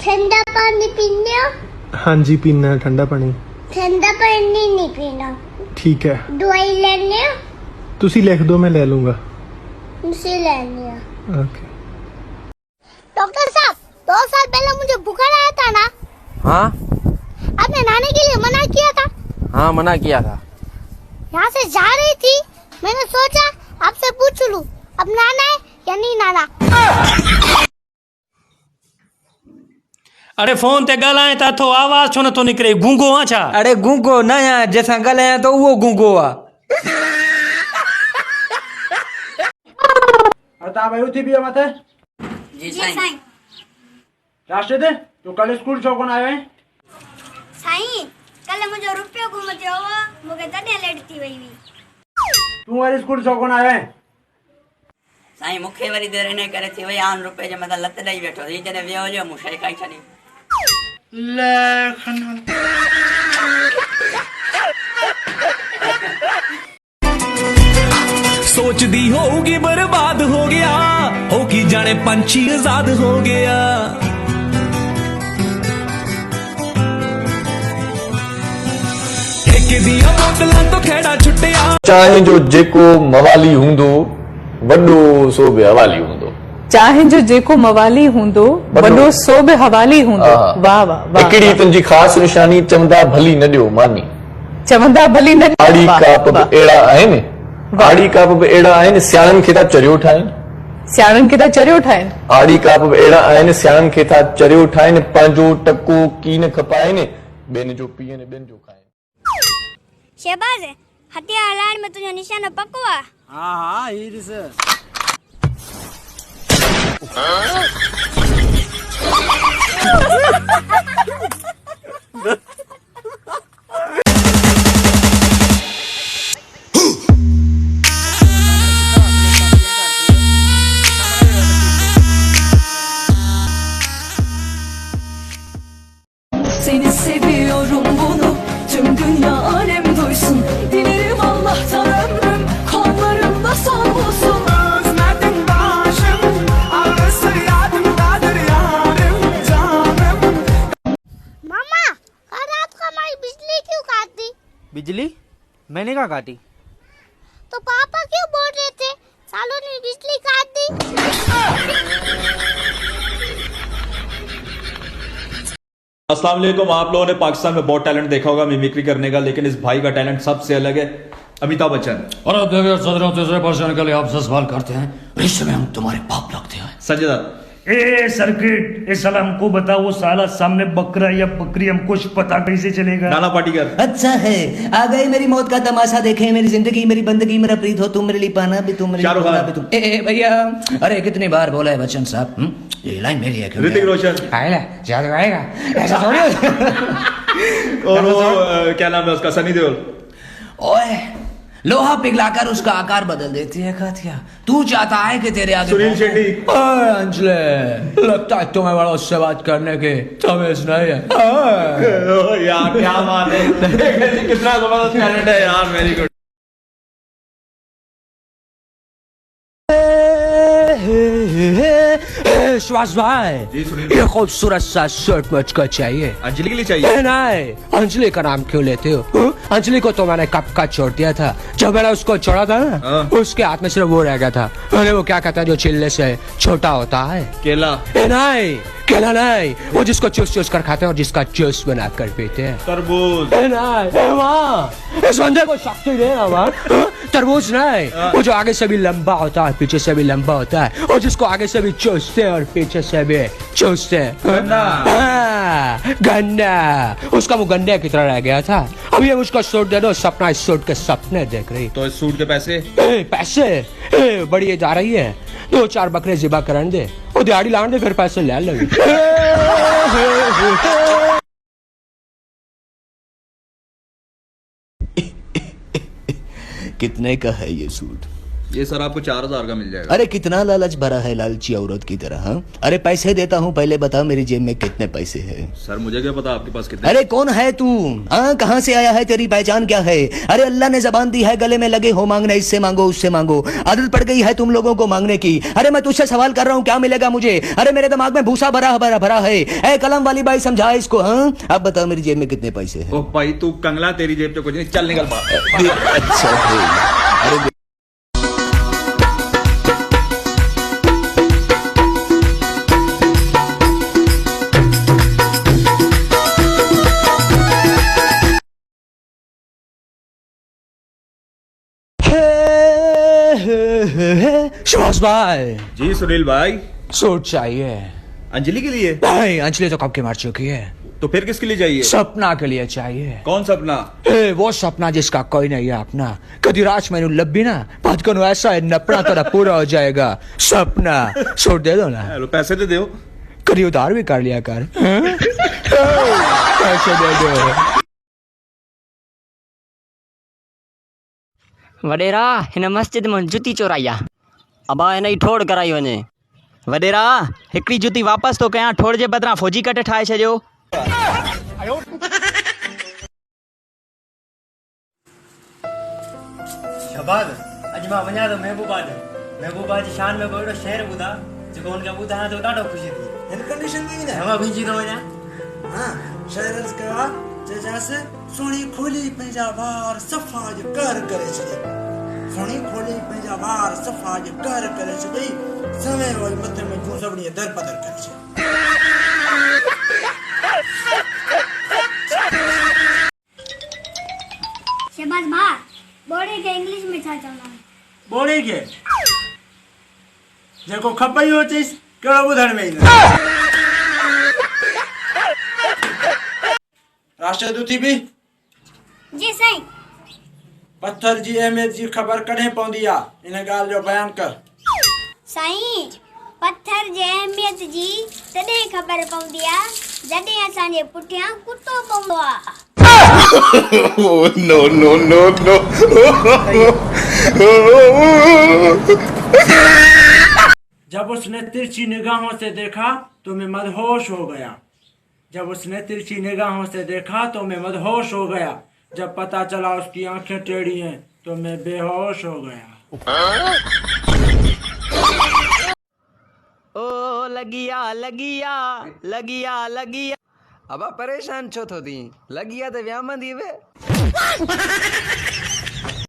ठंडा पानी पीने हो? हाँ जी पीना है ठंडा पानी। ठंडा पानी नहीं पीना। ठीक है। दवाई लेने हो? तुसी लिख दो मैं ले लूंगा। मुझे लेने हो। ओके। डॉक्टर साहब 2 साल पहले मुझे बुखार आया था ना? हाँ आपने नहाने के लिए मना किया था। हाँ मना किया था। यहाँ से जा रही थी, मैंने सोचा आपसे पूछ लूं अब नहाना है या नहीं नहाना। अरे फोन ते ॻाल्हाए था थो आवाज़ छो नथो निकिरे गूंगो आ छा? अरे गूंगो न आहियां जंहिंसां ॻाल्हायां तो उहो गूंगो आहे। तव्हां भाई उथी बीहो मथे। जी साईं। राशिद तूं कल स्कूल छो कोन आयो आहीं? साईं कल मुझे रुपयो घुम थियो हो, मूंखे तॾहिं लेट थी वई हुई। तूं वरी स्कूल छो कोन आयो आहीं? साईं मूंखे वरी देरि इन करे थी वई आन रुपए जे मथां लत ॾेई वेठो ही जॾहिं वियो हुजे मूं शइ खाई छॾी। सोचदी होगी बर्बाद हो गया होगी जाने पंछी आजाद हो गया। ठेके दिया बोतलां तो खेड़ा छुटिया। चाहे जो जेको मवाली हूंदो वॾो सो बि हवाली हूंदो। चाहे जो जेको मवाली हूंदो वॾो सो बि हवाली हूंदो। वाह वाह वाह। हिकिड़ी तुंहिंजी ख़ासि निशानी चवंदा भली न ॾियो मानी। चवंदा भली न। आड़ी काप बि अहिड़ा आहिनि। आड़ी काप बि अहिड़ा आहिनि सियाणनि खे था चरियो ठाहिनि। सियाणनि खे था चरियो ठाहिनि। आड़ी काप बि अहिड़ा आहिनि सियाणनि खे था चरियो ठाहिनि। पंहिंजो टको कीन खपाइनि ॿियनि जो पीअनि ॿियनि जो खाइनि। शहबाज हथियार हलाइण में तुंहिंजो निशानो पक्को आहे? हाँ हाँ हीर से। Seni seviyorum bunu tüm dünya alem duysun. Dilerim Allah'tan ömrüm kollarımda son bulsun. Özledim başım arası yadımdadır yarım canım. मामा कल रात को हमारी बिजली क्यों काट दी? बिजली मैंने कहा काटी? तो पापा क्यों बोल रहे थे सालों ने बिजली काट दी? अस्सलाम वालेकुम। आप लोगों ने पाकिस्तान में बहुत टैलेंट देखा होगा मिमिक्री करने का, लेकिन इस भाई का टैलेंट सबसे अलग है। अमिताभ बच्चन। और अब देखिए सदरों तीसरे पर्सन के लिए आपसे सवाल करते हैं, रिश्ते में हम तुम्हारे बाप लगते हैं। संजय दत्त। ए सर्किट इस साल हमको बताओ वो साला सामने बकरा या बकरी हमको पता कैसे चलेगा? नाना पाटेकर। अच्छा है आ गई मेरी मौत का तमाशा देखे मेरी जिंदगी मेरी बंदगी मेरा प्रीत हो तुम मेरे लिए पाना भी तुम मेरे लिए खोना भी तुम। ए भैया अरे कितनी बार बोला है बच्चन साहब ये लाइन मेरी है। ऋतिक रोशन। आएगा ज्यादा आएगा ऐसा थोड़ी होता है। और वो क्या नाम है उसका, सनी देओल। ओए लोहा पिघलाकर उसका आकार बदल देती है कातिया। तू चाहता है कि तेरे आगे सुनील शेट्टी। अंजले लगता है तुम्हें बड़ा उससे बात करने के तमीज नहीं है। यार क्या बात है, कितना जबरदस्त टैलेंट है यार, वेरी गुड। श्वास भाई ये खूबसूरत सा शर्ट मुझको चाहिए। अंजलि के लिए चाहिए? नहीं अंजलि का नाम क्यों लेते हो? अंजलि को तो मैंने कब का छोड़ दिया था। जब मैंने उसको छोड़ा था ना उसके हाथ में सिर्फ वो रह गया था। अरे वो क्या कहता है जो छिलने से छोटा होता है? केला। नहीं केला नहीं, वो जिसको चूस चूस कर खाते हैं और जिसका जूस बना कर पीते हैं। तरबूज। नहीं इस बंदे को शक्ति देना मां। तरबूज नहीं, वो जो आगे से भी लंबा होता है पीछे से भी लंबा होता है और जिसको आगे से भी चूसते हैं और पीछे से भी चूसते हैं। गन्ना उसका वो गन्ने की तरह रह गया था। अब ये मुझको सूट दे दो, सपना इस सूट के सपने देख रही। तो इस सूट के पैसे? पैसे बड़ी ये जा रही है 2-4 बकरे जिबा करन दे वो दिहाड़ी लाने दे फिर पैसे ले लगी। कितने का है ये सूट? ये सर आपको 4000 का मिल जाएगा। अरे कितना लालच भरा है लालची औरत की तरह, हाँ? अरे पैसे देता हूँ, पहले बता मेरी जेब में कितने पैसे हैं। सर मुझे क्या पता आपके पास कितने। अरे कौन है तू, हाँ? कहाँ से आया है, तेरी पहचान क्या है? अरे अल्लाह ने जबान दी है, गले में लगे हो मांगने, इससे मांगो उससे मांगो, आदत पड़ गई है तुम लोगों को मांगने की। अरे मैं तुझसे सवाल कर रहा हूँ, क्या मिलेगा मुझे? अरे मेरे दिमाग में भूसा भरा भरा भरा है। ए कलम वाली बाई समझा इसको, हाँ? अब बता मेरी जेब में कितने पैसे हैं। ओ भाई तू कंगला, तेरी जेब से कुछ नहीं, चल निकल बाहर। अच्छा है। अरे सुभाष भाई, जी सुनील भाई, सूट चाहिए। अंजलि के लिए? नहीं, अंजलि तो कब की मर चुकी है। तो फिर किसके लिए चाहिए? सपना के लिए चाहिए। कौन सपना? वो सपना जिसका कोई नहीं है अपना। कभी रात मैंने लब्बी ना बात करो, ऐसा है नपना तेरा पूरा हो जाएगा। सपना सूट दे दो ना। हेलो, पैसे दे दो। कभी उधार भी कर लिया कर। पैसे दे दो। वडेरा हिन मस्जिद में जुती चोराया, अबा हिन जी ठोड़ कराई वञे। वडेरा हिकिड़ी जुती वापसि थो कयां, ठोड़ जे बदिरां फौजी कट ठाहे छॾियो। शहबाज, अॼु मां वञा थो महबूबा जी शान में को अहिड़ो शेर ॿुधा जेको हुनखे ॿुधायां थो ॾाढो ख़ुशी थी। हिन कंडीशन में बि न मां भीजी थो वञा। हाँ, शेर अर्ज़ कयो आहे, चइजांसि सोणी खोली पंहिंजा वार सफ़ा जो कर करे छॾे। सोणी खोली पंहिंजा वार सफ़ा जो कर करे छॾई, समय वरी मथे में जूं सभिनी दर पदर करे छॾे। शहबाज भाई, बोड़े के इंग्लिश में छा चवंदा? बोड़े के जेको खपई हो चईस, कहिड़ो ॿुधण में ईंदो। राष्ट्रदूती बि जी साईं। पत्थर जी अहमियत जी ख़बर कॾहिं पवंदी आहे, इन ॻाल्हि जो बयान कर। साईं, पत्थर जी अहमियत जी तॾहिं ख़बर पवंदी आहे जॾहिं असांजे पुठियां कुतो पवंदो आहे। No no no no. जब उसने तिरछी निगाहों से देखा तो मैं मदहोश हो गया। जब उसने तिरछी निगाहों से देखा तो मैं मदहोश हो गया। जब पता चला उसकी आंखें टेढ़ी हैं तो मैं बेहोश हो गया। ओ लगिया लगिया लगिया लगिया, अब परेशान छो थो थी? लगिया तो व्यामंदी वे।